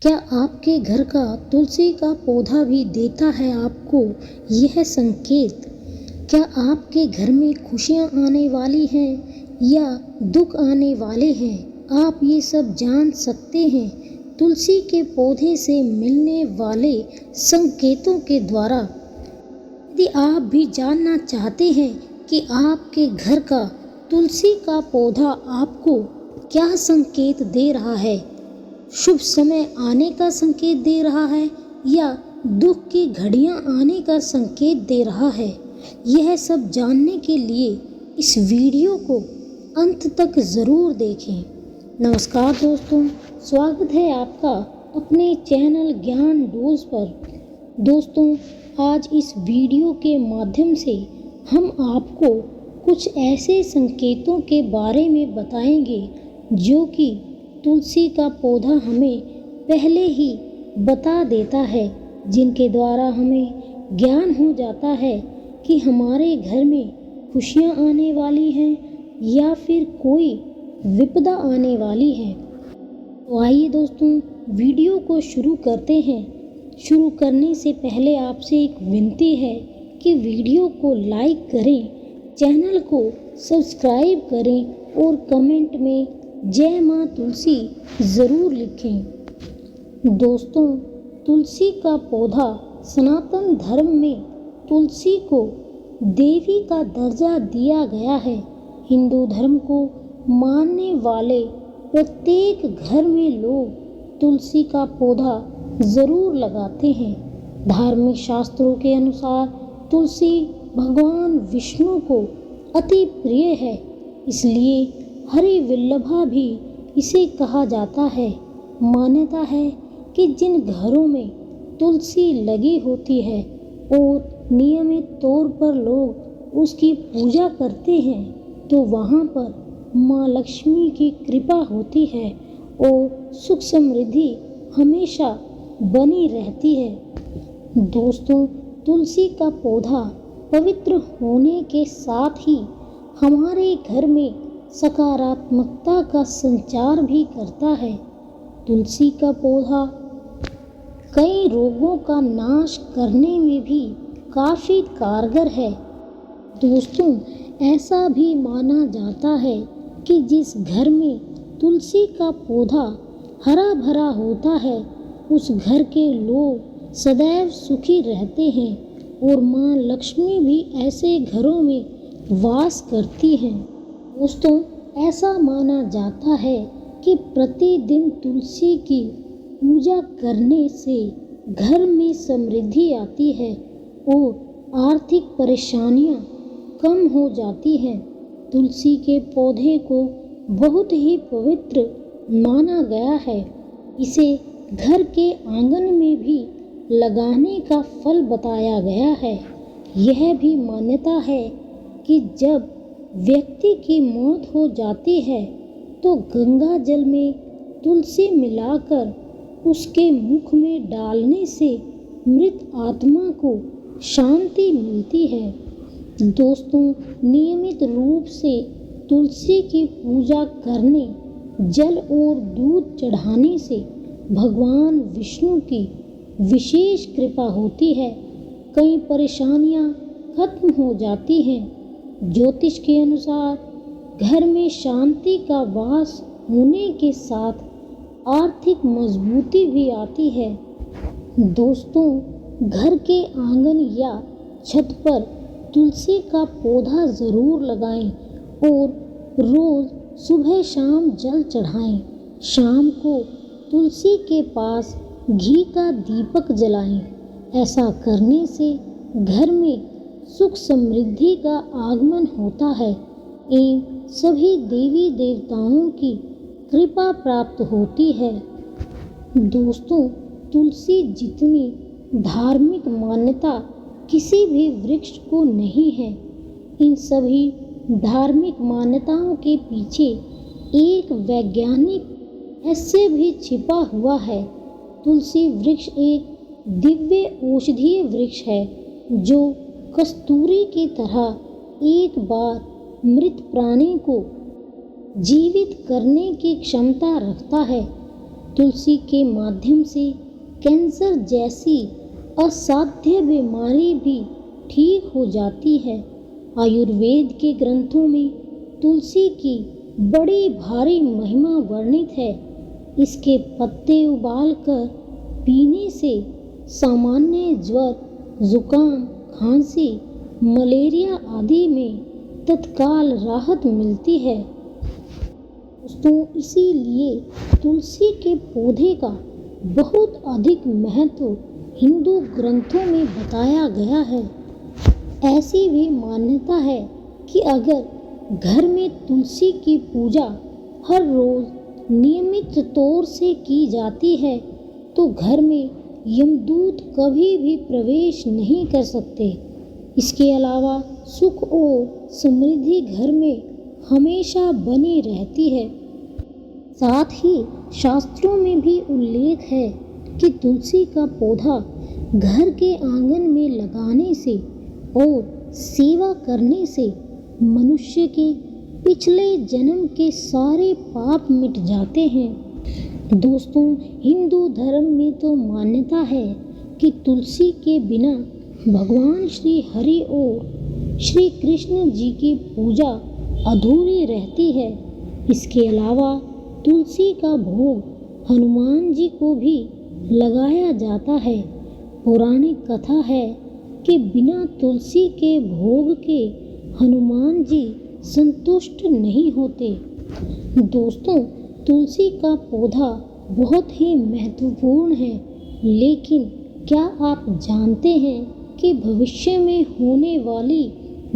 क्या आपके घर का तुलसी का पौधा भी देता है आपको यह संकेत? क्या आपके घर में खुशियाँ आने वाली हैं या दुख आने वाले हैं? आप ये सब जान सकते हैं तुलसी के पौधे से मिलने वाले संकेतों के द्वारा। यदि आप भी जानना चाहते हैं कि आपके घर का तुलसी का पौधा आपको क्या संकेत दे रहा है, शुभ समय आने का संकेत दे रहा है या दुख की घड़ियां आने का संकेत दे रहा है, यह सब जानने के लिए इस वीडियो को अंत तक ज़रूर देखें। नमस्कार दोस्तों, स्वागत है आपका अपने चैनल ज्ञान डोज पर। दोस्तों, आज इस वीडियो के माध्यम से हम आपको कुछ ऐसे संकेतों के बारे में बताएंगे जो कि तुलसी का पौधा हमें पहले ही बता देता है, जिनके द्वारा हमें ज्ञान हो जाता है कि हमारे घर में खुशियाँ आने वाली हैं या फिर कोई विपदा आने वाली है। तो आइए दोस्तों, वीडियो को शुरू करते हैं। शुरू करने से पहले आपसे एक विनती है कि वीडियो को लाइक करें, चैनल को सब्सक्राइब करें और कमेंट में जय माँ तुलसी ज़रूर लिखें। दोस्तों, तुलसी का पौधा सनातन धर्म में तुलसी को देवी का दर्जा दिया गया है। हिंदू धर्म को मानने वाले प्रत्येक घर में लोग तुलसी का पौधा ज़रूर लगाते हैं। धार्मिक शास्त्रों के अनुसार तुलसी भगवान विष्णु को अति प्रिय है, इसलिए हरि विल्लभा भी इसे कहा जाता है। मान्यता है कि जिन घरों में तुलसी लगी होती है और नियमित तौर पर लोग उसकी पूजा करते हैं तो वहाँ पर माँ लक्ष्मी की कृपा होती है और सुख समृद्धि हमेशा बनी रहती है। दोस्तों, तुलसी का पौधा पवित्र होने के साथ ही हमारे घर में सकारात्मकता का संचार भी करता है। तुलसी का पौधा कई रोगों का नाश करने में भी काफ़ी कारगर है। दोस्तों, ऐसा भी माना जाता है कि जिस घर में तुलसी का पौधा हरा भरा होता है उस घर के लोग सदैव सुखी रहते हैं और माँ लक्ष्मी भी ऐसे घरों में वास करती हैं। दोस्तों, ऐसा माना जाता है कि प्रतिदिन तुलसी की पूजा करने से घर में समृद्धि आती है और आर्थिक परेशानियां कम हो जाती हैं। तुलसी के पौधे को बहुत ही पवित्र माना गया है। इसे घर के आंगन में भी लगाने का फल बताया गया है। यह भी मान्यता है कि जब व्यक्ति की मौत हो जाती है तो गंगा जल में तुलसी मिलाकर उसके मुख में डालने से मृत आत्मा को शांति मिलती है। दोस्तों, नियमित रूप से तुलसी की पूजा करने, जल और दूध चढ़ाने से भगवान विष्णु की विशेष कृपा होती है। कई परेशानियां खत्म हो जाती हैं। ज्योतिष के अनुसार घर में शांति का वास होने के साथ आर्थिक मजबूती भी आती है। दोस्तों, घर के आंगन या छत पर तुलसी का पौधा ज़रूर लगाएं और रोज़ सुबह शाम जल चढ़ाएं। शाम को तुलसी के पास घी का दीपक जलाएं। ऐसा करने से घर में सुख समृद्धि का आगमन होता है एवं सभी देवी देवताओं की कृपा प्राप्त होती है। दोस्तों, तुलसी जितनी धार्मिक मान्यता किसी भी वृक्ष को नहीं है, इन सभी धार्मिक मान्यताओं के पीछे एक वैज्ञानिक रहस्य भी छिपा हुआ है। तुलसी वृक्ष एक दिव्य औषधीय वृक्ष है जो कस्तूरी की तरह एक बार मृत प्राणी को जीवित करने की क्षमता रखता है। तुलसी के माध्यम से कैंसर जैसी असाध्य बीमारी भी ठीक हो जाती है। आयुर्वेद के ग्रंथों में तुलसी की बड़ी भारी महिमा वर्णित है। इसके पत्ते उबालकर पीने से सामान्य ज्वर, जुकाम, खांसी, मलेरिया आदि में तत्काल राहत मिलती है। दोस्तों, इसीलिए तुलसी के पौधे का बहुत अधिक महत्व हिंदू ग्रंथों में बताया गया है। ऐसी भी मान्यता है कि अगर घर में तुलसी की पूजा हर रोज नियमित तौर से की जाती है तो घर में यमदूत कभी भी प्रवेश नहीं कर सकते। इसके अलावा सुख और समृद्धि घर में हमेशा बनी रहती है। साथ ही शास्त्रों में भी उल्लेख है कि तुलसी का पौधा घर के आंगन में लगाने से और सेवा करने से मनुष्य के पिछले जन्म के सारे पाप मिट जाते हैं। दोस्तों, हिंदू धर्म में तो मान्यता है कि तुलसी के बिना भगवान श्री हरि और श्री कृष्ण जी की पूजा अधूरी रहती है। इसके अलावा तुलसी का भोग हनुमान जी को भी लगाया जाता है। पौराणिक कथा है कि बिना तुलसी के भोग के हनुमान जी संतुष्ट नहीं होते। दोस्तों, तुलसी का पौधा बहुत ही महत्वपूर्ण है, लेकिन क्या आप जानते हैं कि भविष्य में होने वाली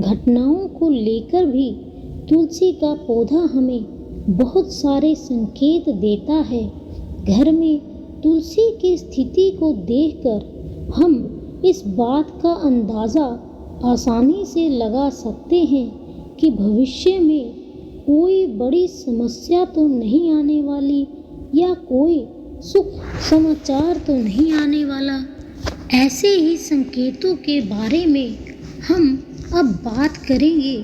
घटनाओं को लेकर भी तुलसी का पौधा हमें बहुत सारे संकेत देता है। घर में तुलसी की स्थिति को देखकर हम इस बात का अंदाज़ा आसानी से लगा सकते हैं कि भविष्य में कोई बड़ी समस्या तो नहीं आने वाली या कोई सुख समाचार तो नहीं आने वाला। ऐसे ही संकेतों के बारे में हम अब बात करेंगे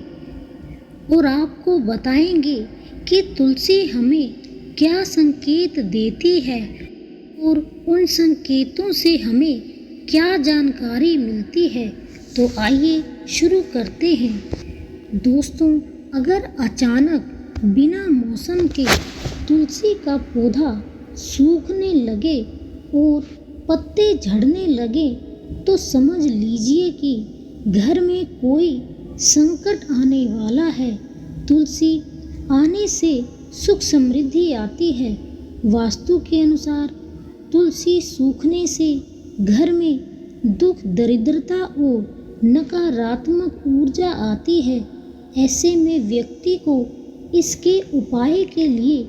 और आपको बताएंगे कि तुलसी हमें क्या संकेत देती है और उन संकेतों से हमें क्या जानकारी मिलती है। तो आइए शुरू करते हैं। दोस्तों, अगर अचानक बिना मौसम के तुलसी का पौधा सूखने लगे और पत्ते झड़ने लगे तो समझ लीजिए कि घर में कोई संकट आने वाला है। तुलसी आने से सुख समृद्धि आती है। वास्तु के अनुसार तुलसी सूखने से घर में दुख, दरिद्रता और नकारात्मक ऊर्जा आती है। ऐसे में व्यक्ति को इसके उपाय के लिए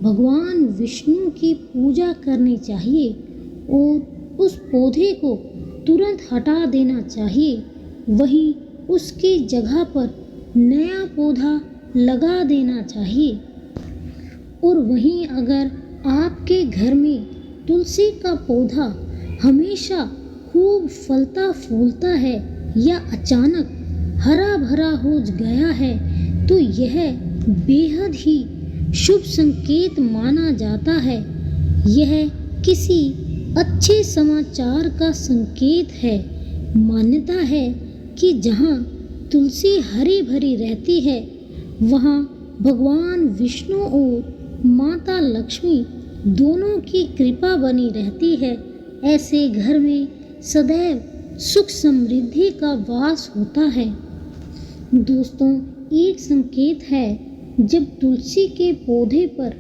भगवान विष्णु की पूजा करनी चाहिए और उस पौधे को तुरंत हटा देना चाहिए। वहीं उसकी जगह पर नया पौधा लगा देना चाहिए। और वहीं अगर आपके घर में तुलसी का पौधा हमेशा खूब फलता फूलता है या अचानक हरा भरा हो गया है तो यह बेहद ही शुभ संकेत माना जाता है। यह किसी अच्छे समाचार का संकेत है। मान्यता है कि जहाँ तुलसी हरी भरी रहती है वहाँ भगवान विष्णु और माता लक्ष्मी दोनों की कृपा बनी रहती है। ऐसे घर में सदैव सुख समृद्धि का वास होता है। दोस्तों, एक संकेत है जब तुलसी के पौधे पर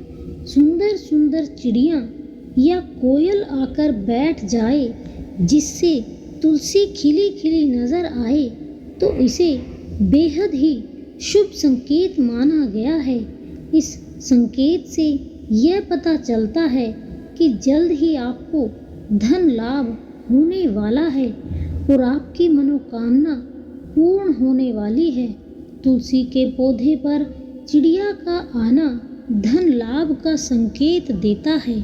सुंदर सुंदर चिड़ियाँ या कोयल आकर बैठ जाए जिससे तुलसी खिली खिली नजर आए तो इसे बेहद ही शुभ संकेत माना गया है। इस संकेत से यह पता चलता है कि जल्द ही आपको धन लाभ होने वाला है और आपकी मनोकामना पूर्ण होने वाली है। तुलसी के पौधे पर चिड़िया का आना धन लाभ का संकेत देता है।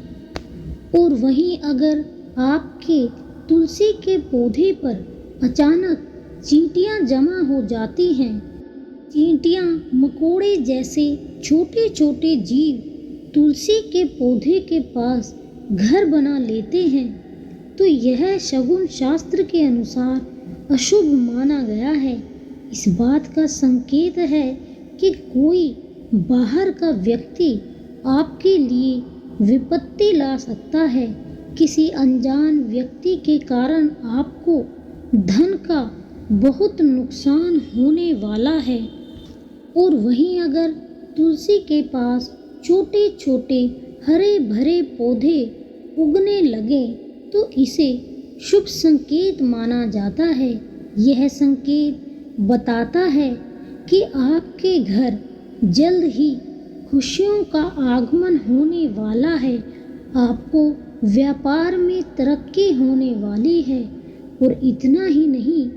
और वहीं अगर आपके तुलसी के पौधे पर अचानक चींटियां जमा हो जाती हैं, चींटियां मकोड़े जैसे छोटे छोटे जीव तुलसी के पौधे के पास घर बना लेते हैं तो यह शगुन शास्त्र के अनुसार अशुभ माना गया है। इस बात का संकेत है कि कोई बाहर का व्यक्ति आपके लिए विपत्ति ला सकता है। किसी अनजान व्यक्ति के कारण आपको धन का बहुत नुकसान होने वाला है। और वहीं अगर तुलसी के पास छोटे छोटे हरे भरे पौधे उगने लगे तो इसे शुभ संकेत माना जाता है। यह संकेत बताता है कि आपके घर जल्द ही खुशियों का आगमन होने वाला है। आपको व्यापार में तरक्की होने वाली है। और इतना ही नहीं,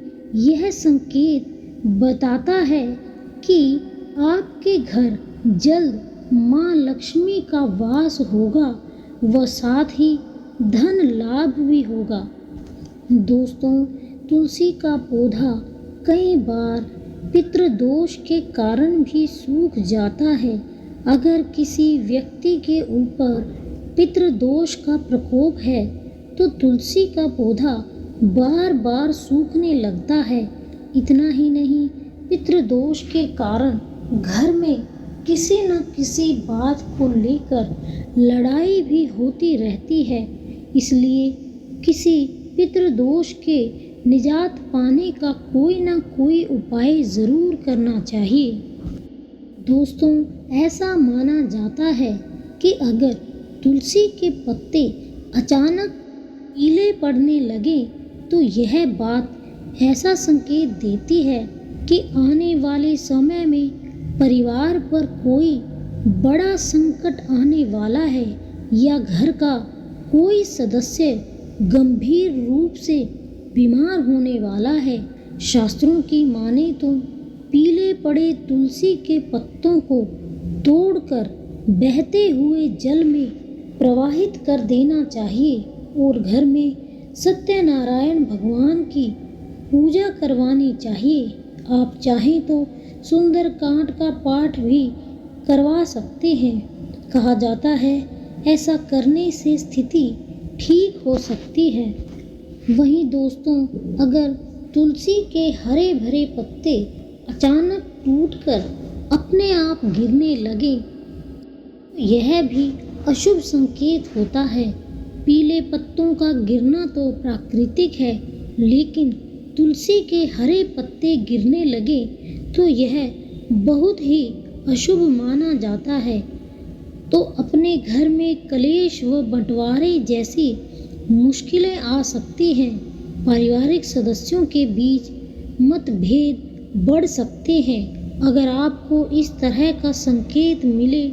यह संकेत बताता है कि आपके घर जल्द माँ लक्ष्मी का वास होगा व साथ ही धन लाभ भी होगा। दोस्तों, तुलसी का पौधा कई बार पितृदोष के कारण भी सूख जाता है। अगर किसी व्यक्ति के ऊपर पितृदोष का प्रकोप है तो तुलसी का पौधा बार बार सूखने लगता है। इतना ही नहीं, पितृदोष के कारण घर में किसी न किसी बात को लेकर लड़ाई भी होती रहती है। इसलिए किसी पितृदोष के निजात पाने का कोई ना कोई उपाय ज़रूर करना चाहिए। दोस्तों, ऐसा माना जाता है कि अगर तुलसी के पत्ते अचानक पीले पड़ने लगे तो यह बात ऐसा संकेत देती है कि आने वाले समय में परिवार पर कोई बड़ा संकट आने वाला है या घर का कोई सदस्य गंभीर रूप से बीमार होने वाला है। शास्त्रों की माने तो पीले पड़े तुलसी के पत्तों को तोड़कर बहते हुए जल में प्रवाहित कर देना चाहिए और घर में सत्यनारायण भगवान की पूजा करवानी चाहिए। आप चाहें तो सुंदरकांड का पाठ भी करवा सकते हैं। कहा जाता है ऐसा करने से स्थिति ठीक हो सकती है। वहीं दोस्तों, अगर तुलसी के हरे भरे पत्ते अचानक टूटकर अपने आप गिरने लगे यह भी अशुभ संकेत होता है। पीले पत्तों का गिरना तो प्राकृतिक है, लेकिन तुलसी के हरे पत्ते गिरने लगे तो यह बहुत ही अशुभ माना जाता है। तो अपने घर में कलेश व बंटवारे जैसी मुश्किलें आ सकती हैं। पारिवारिक सदस्यों के बीच मतभेद बढ़ सकते हैं। अगर आपको इस तरह का संकेत मिले,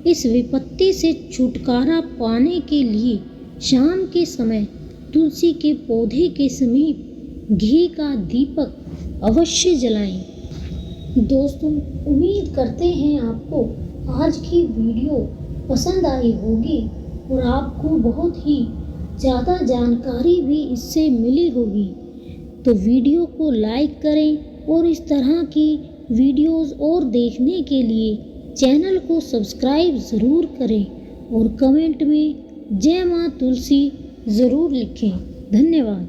इस विपत्ति से छुटकारा पाने के लिए शाम के समय तुलसी के पौधे के समीप घी का दीपक अवश्य जलाएं। दोस्तों, उम्मीद करते हैं आपको आज की वीडियो पसंद आई होगी और आपको बहुत ही ज़्यादा जानकारी भी इससे मिली होगी। तो वीडियो को लाइक करें और इस तरह की वीडियोस और देखने के लिए चैनल को सब्सक्राइब ज़रूर करें और कमेंट में जय माँ तुलसी ज़रूर लिखें। धन्यवाद।